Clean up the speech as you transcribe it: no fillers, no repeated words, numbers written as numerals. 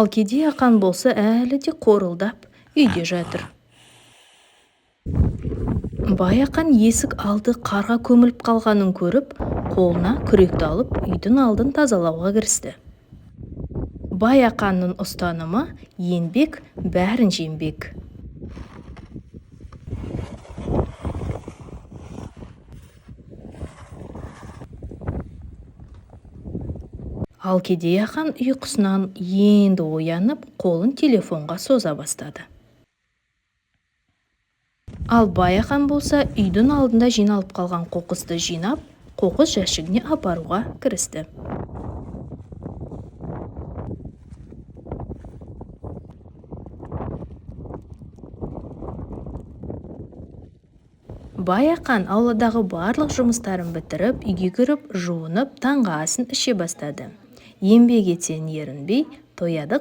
Ал кедей ақан болса әлі де қорылдап үйде жатыр. Бай ақан есік алды қарға көміліп қалғанын көріп, қолына күректі алып үйдің алдын тазалауға кірісті. Бай ақанның ұстанымы еңбек бәрін жеңбек. Ал кедей ақан ұйқысынан енді оянып, қолын телефонға соза бастады. Ал бай ақан болса, үйдің алдында жиналып қалған қоқысты жинап, қоқыс жәшігіне апаруға кірісті. Бай ақан ауладағы барлық жұмыстарын бітіріп, үйге кіріп, жуынып, таңғы асын іше бастады. Еңбек етсең ерінбей, тояды